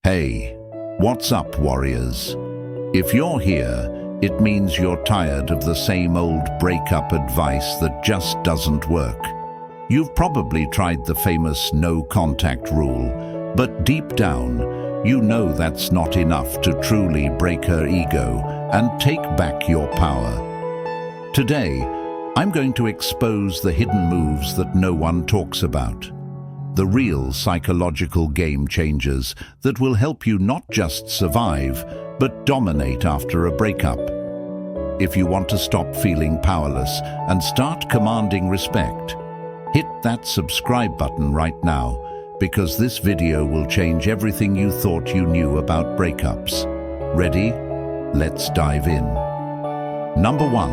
Hey, what's up, warriors? If you're here, it means you're tired of the same old breakup advice that just doesn't work. You've probably tried the famous no contact rule, but deep down, you know that's not enough to truly break her ego and take back your power. Today, I'm going to expose the hidden moves that no one talks about. The real psychological game changers that will help you not just survive, but dominate after a breakup. If you want to stop feeling powerless and start commanding respect, hit that subscribe button right now, because this video will change everything you thought you knew about breakups. Ready? Let's dive in. Number 1.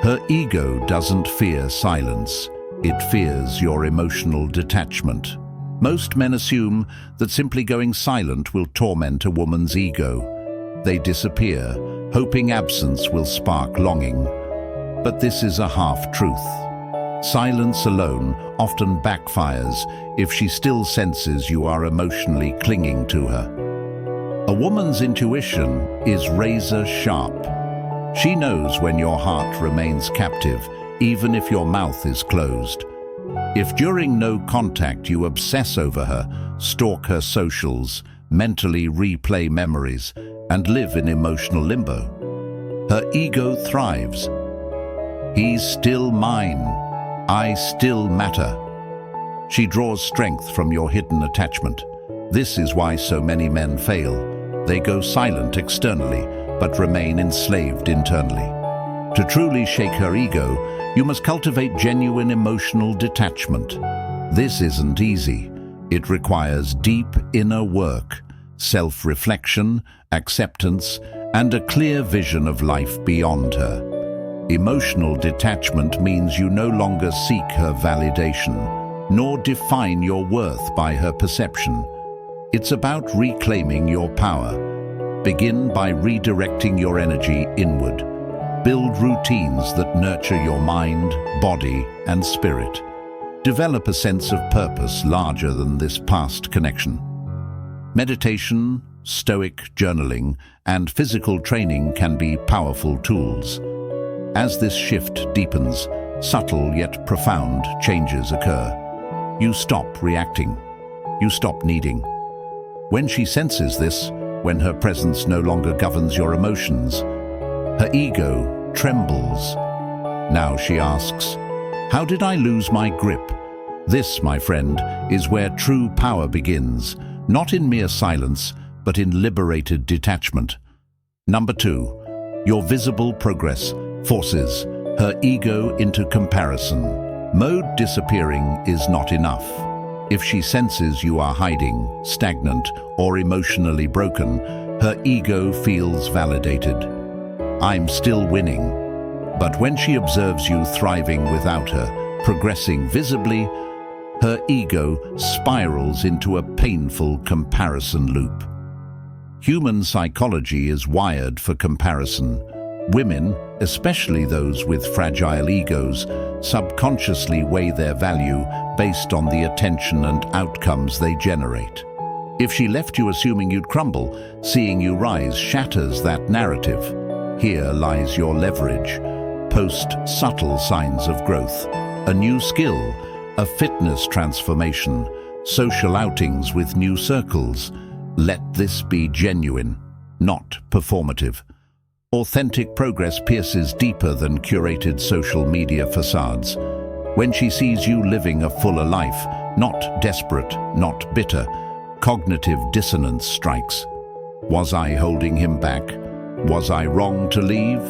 Her ego doesn't fear silence. It fears your emotional detachment. Most men assume that simply going silent will torment a woman's ego. They disappear, hoping absence will spark longing. But this is a half-truth. Silence alone often backfires if she still senses you are emotionally clinging to her. A woman's intuition is razor sharp. She knows when your heart remains captive, even if your mouth is closed. If during no contact you obsess over her, stalk her socials, mentally replay memories, and live in emotional limbo, her ego thrives. He's still mine. I still matter. She draws strength from your hidden attachment. This is why so many men fail. They go silent externally, but remain enslaved internally. To truly shake her ego, you must cultivate genuine emotional detachment. This isn't easy. It requires deep inner work, self-reflection, acceptance, and a clear vision of life beyond her. Emotional detachment means you no longer seek her validation, nor define your worth by her perception. It's about reclaiming your power. Begin by redirecting your energy inward. Build routines that nurture your mind, body, and spirit. Develop a sense of purpose larger than this past connection. Meditation, Stoic journaling, and physical training can be powerful tools. As this shift deepens, subtle yet profound changes occur. You stop reacting. You stop needing. When she senses this, when her presence no longer governs your emotions, her ego trembles. Now she asks, "How did I lose my grip?" This, my friend, is where true power begins, not in mere silence, but in liberated detachment. Number 2, your visible progress forces her ego into comparison. Mode disappearing is not enough. If she senses you are hiding, stagnant, or emotionally broken, her ego feels validated. I'm still winning. But when she observes you thriving without her, progressing visibly, her ego spirals into a painful comparison loop. Human psychology is wired for comparison. Women, especially those with fragile egos, subconsciously weigh their value based on the attention and outcomes they generate. If she left you assuming you'd crumble, seeing you rise shatters that narrative. Here lies your leverage. Post subtle signs of growth, a new skill, a fitness transformation, social outings with new circles. Let this be genuine, not performative. Authentic progress pierces deeper than curated social media facades. When she sees you living a fuller life, not desperate, not bitter, cognitive dissonance strikes. Was I holding him back? Was I wrong to leave?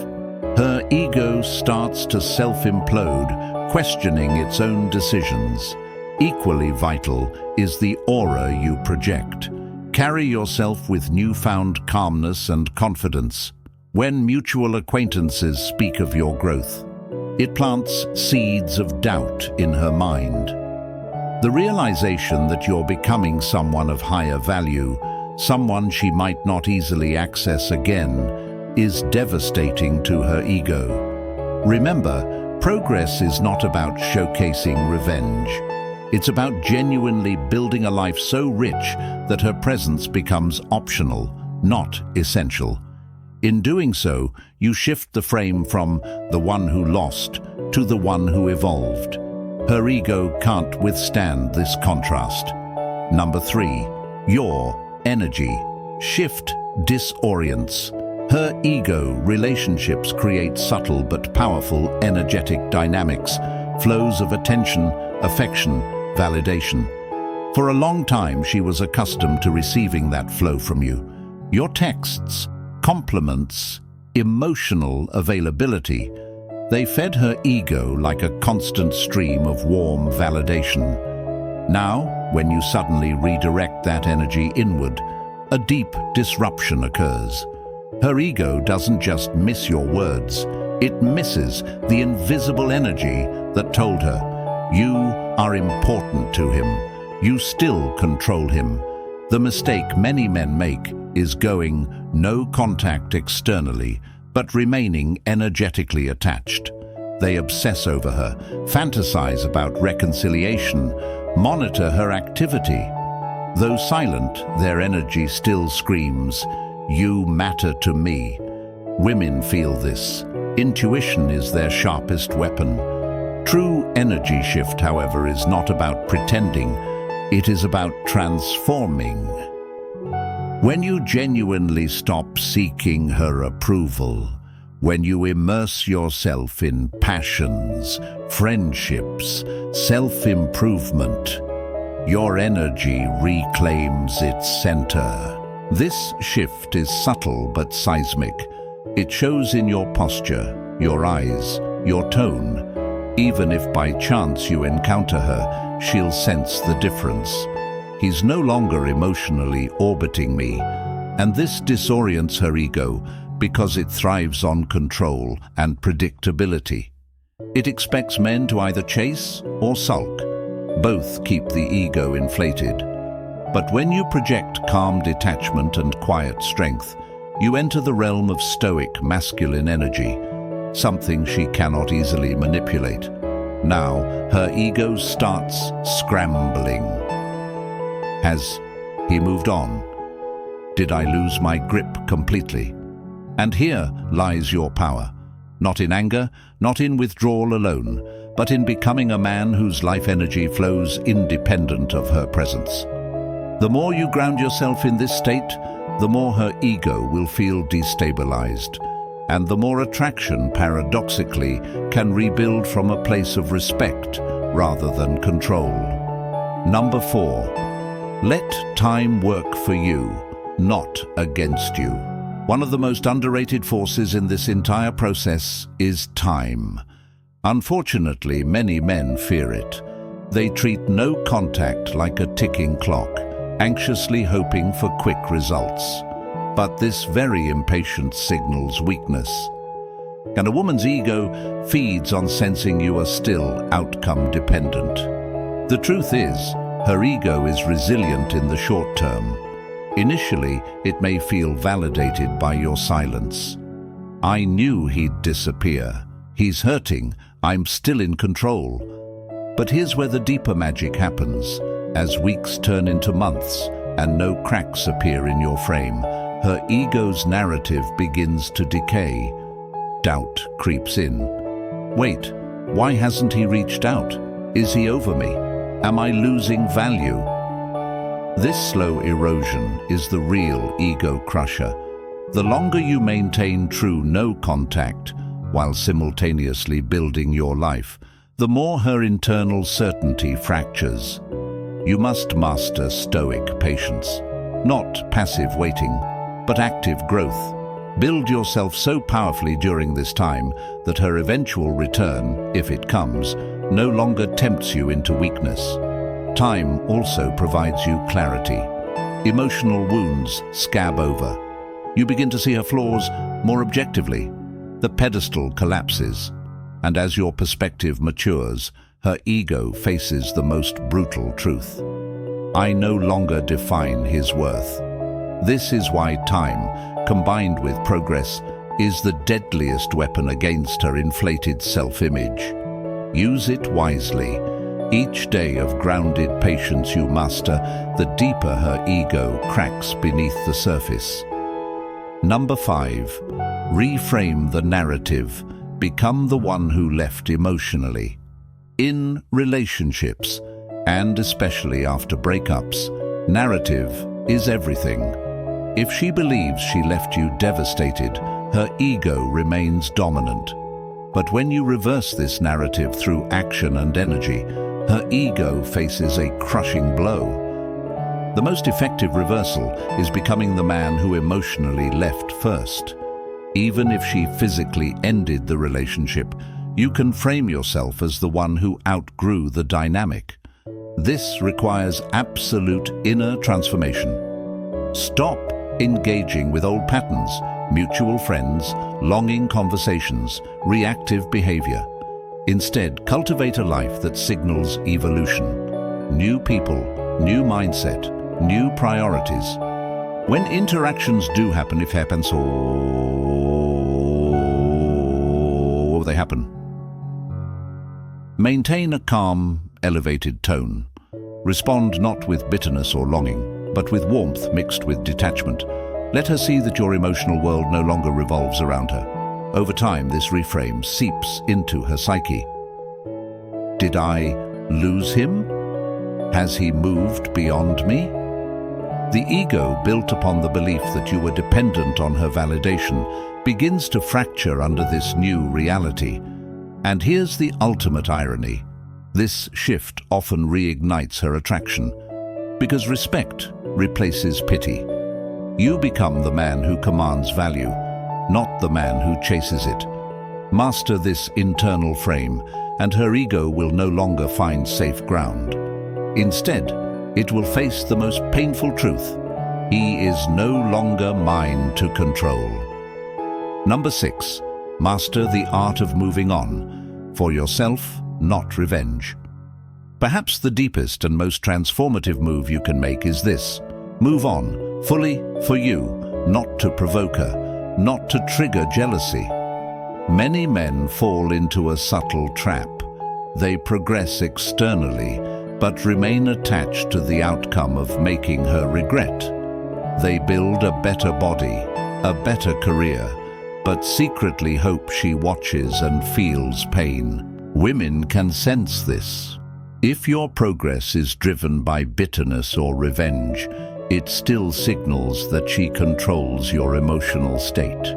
Her ego starts to self-implode, questioning its own decisions. Equally vital is the aura you project. Carry yourself with newfound calmness and confidence. When mutual acquaintances speak of your growth, it plants seeds of doubt in her mind. The realization that you're becoming someone of higher value, someone she might not easily access again, is devastating to her ego. Remember, progress is not about showcasing revenge. It's about genuinely building a life so rich that her presence becomes optional, not essential. In doing so, you shift the frame from the one who lost to the one who evolved. Her ego can't withstand this contrast. Number 3. Your energy. Shift disorients. Her ego relationships create subtle but powerful energetic dynamics, flows of attention, affection, validation. For a long time, she was accustomed to receiving that flow from you. Your texts, compliments, emotional availability, they fed her ego like a constant stream of warm validation. Now, when you suddenly redirect that energy inward, a deep disruption occurs. Her ego doesn't just miss your words, it misses the invisible energy that told her, you are important to him. You still control him. The mistake many men make is going no contact externally, but remaining energetically attached. They obsess over her, fantasize about reconciliation, monitor her activity. Though silent, their energy still screams, "You matter to me." Women feel this. Intuition is their sharpest weapon. True energy shift, however, is not about pretending. It is about transforming. When you genuinely stop seeking her approval, when you immerse yourself in passions, friendships, self-improvement, your energy reclaims its center. This shift is subtle but seismic. It shows in your posture, your eyes, your tone. Even if by chance you encounter her, she'll sense the difference. He's no longer emotionally orbiting me, and this disorients her ego because it thrives on control and predictability. It expects men to either chase or sulk. Both keep the ego inflated. But when you project calm detachment and quiet strength, you enter the realm of stoic masculine energy, something she cannot easily manipulate. Now, her ego starts scrambling. Has he moved on? Did I lose my grip completely? And here lies your power. Not in anger, not in withdrawal alone, but in becoming a man whose life energy flows independent of her presence. The more you ground yourself in this state, the more her ego will feel destabilized, and the more attraction, paradoxically, can rebuild from a place of respect rather than control. Number 4. Let time work for you, not against you. One of the most underrated forces in this entire process is time. Unfortunately, many men fear it. They treat no contact like a ticking clock, anxiously hoping for quick results. But this very impatience signals weakness. And a woman's ego feeds on sensing you are still outcome dependent. The truth is, her ego is resilient in the short term. Initially, it may feel validated by your silence. I knew he'd disappear. He's hurting. I'm still in control. But here's where the deeper magic happens. As weeks turn into months and no cracks appear in your frame, her ego's narrative begins to decay. Doubt creeps in. Wait, why hasn't he reached out? Is he over me? Am I losing value? This slow erosion is the real ego crusher. The longer you maintain true no contact while simultaneously building your life, the more her internal certainty fractures. You must master stoic patience, not passive waiting, but active growth. Build yourself so powerfully during this time that her eventual return, if it comes, no longer tempts you into weakness. Time also provides you clarity. Emotional wounds scab over. You begin to see her flaws more objectively. The pedestal collapses, and as your perspective matures, her ego faces the most brutal truth. I no longer define his worth. This is why time, combined with progress, is the deadliest weapon against her inflated self-image. Use it wisely. Each day of grounded patience you master, the deeper her ego cracks beneath the surface. Number 5. Reframe the narrative. Become the one who left emotionally. In relationships, and especially after breakups, narrative is everything. If she believes she left you devastated, her ego remains dominant. But when you reverse this narrative through action and energy, her ego faces a crushing blow. The most effective reversal is becoming the man who emotionally left first. Even if she physically ended the relationship, you can frame yourself as the one who outgrew the dynamic. This requires absolute inner transformation. Stop engaging with old patterns, mutual friends, longing conversations, reactive behavior. Instead, cultivate a life that signals evolution. New people, new mindset, new priorities. When interactions do happen, if happen, so they happen. Maintain a calm, elevated tone. Respond not with bitterness or longing, but with warmth mixed with detachment. Let her see that your emotional world no longer revolves around her. Over time, this reframe seeps into her psyche. Did I lose him? Has he moved beyond me? The ego, built upon the belief that you were dependent on her validation, begins to fracture under this new reality. And here's the ultimate irony. This shift often reignites her attraction, because respect replaces pity. You become the man who commands value, not the man who chases it. Master this internal frame, and her ego will no longer find safe ground. Instead, it will face the most painful truth. He is no longer mine to control. Number 6. Master the art of moving on. For yourself, not revenge. Perhaps the deepest and most transformative move you can make is this. Move on, fully for you, not to provoke her, not to trigger jealousy. Many men fall into a subtle trap. They progress externally, but remain attached to the outcome of making her regret. They build a better body, a better career, but secretly hope she watches and feels pain. Women can sense this. If your progress is driven by bitterness or revenge, it still signals that she controls your emotional state.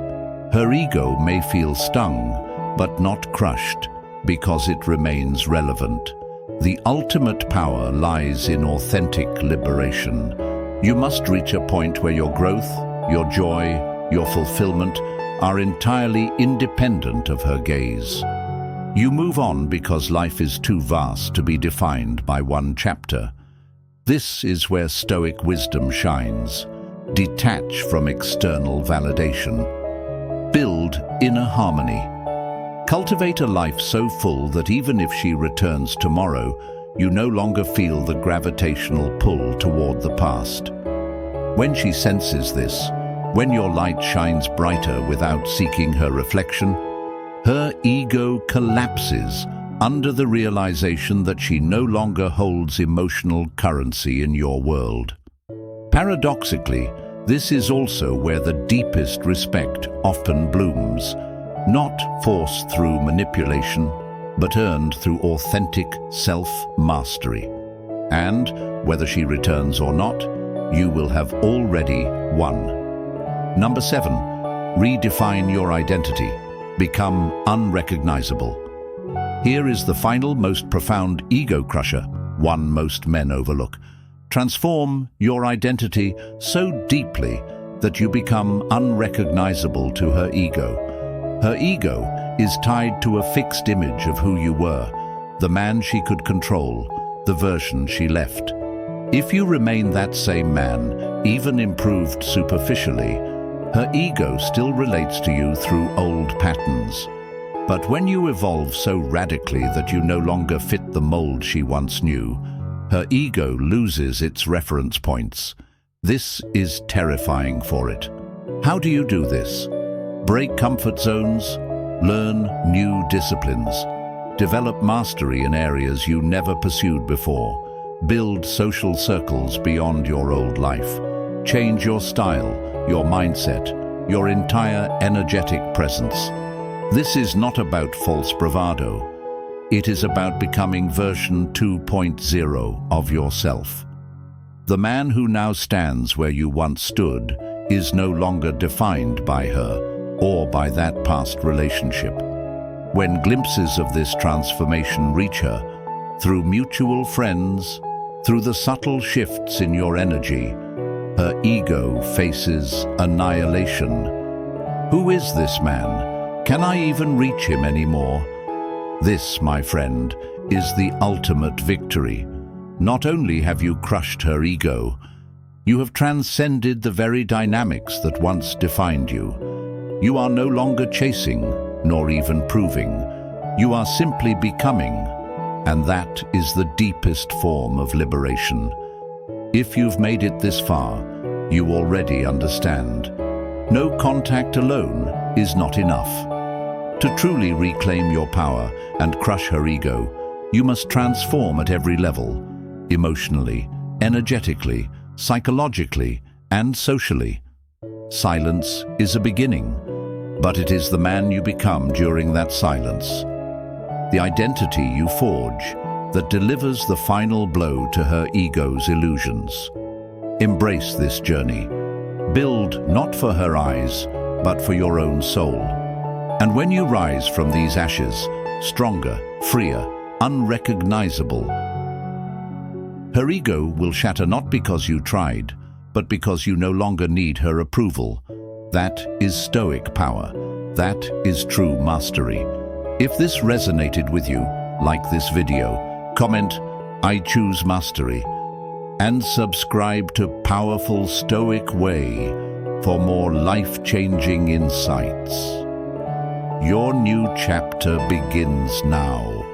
Her ego may feel stung, but not crushed, because it remains relevant. The ultimate power lies in authentic liberation. You must reach a point where your growth, your joy, your fulfillment are entirely independent of her gaze. You move on because life is too vast to be defined by one chapter. This is where Stoic wisdom shines. Detach from external validation. Build inner harmony. Cultivate a life so full that even if she returns tomorrow, you no longer feel the gravitational pull toward the past. When she senses this, when your light shines brighter without seeking her reflection, her ego collapses under the realization that she no longer holds emotional currency in your world. Paradoxically, this is also where the deepest respect often blooms, not forced through manipulation, but earned through authentic self-mastery. And, whether she returns or not, you will have already won. Number 7. Redefine your identity. Become unrecognizable. Here is the final, most profound ego crusher, one most men overlook. Transform your identity so deeply that you become unrecognizable to her ego. Her ego is tied to a fixed image of who you were, the man she could control, the version she left. If you remain that same man, even improved superficially, her ego still relates to you through old patterns. But when you evolve so radically that you no longer fit the mold she once knew, her ego loses its reference points. This is terrifying for it. How do you do this? Break comfort zones, learn new disciplines, Develop mastery in areas you never pursued before. Build social circles beyond your old life. Change your style, your mindset, your entire energetic presence. This is not about false bravado. It is about becoming version 2.0 of yourself. The man who now stands where you once stood is no longer defined by her or by that past relationship. When glimpses of this transformation reach her, through mutual friends, through the subtle shifts in your energy, her ego faces annihilation. Who is this man? Can I even reach him anymore? This, my friend, is the ultimate victory. Not only have you crushed her ego, you have transcended the very dynamics that once defined you. You are no longer chasing, nor even proving. You are simply becoming, and that is the deepest form of liberation. If you've made it this far, you already understand. No contact alone is not enough. To truly reclaim your power and crush her ego, you must transform at every level, emotionally, energetically, psychologically, and socially. Silence is a beginning, but it is the man you become during that silence, the identity you forge, that delivers the final blow to her ego's illusions. Embrace this journey. Build not for her eyes, but for your own soul. And when you rise from these ashes, stronger, freer, unrecognizable, her ego will shatter not because you tried, but because you no longer need her approval. That is Stoic power. That is true mastery. If this resonated with you, like this video, comment, "I choose mastery," and subscribe to Powerful Stoic Way for more life-changing insights. Your new chapter begins now.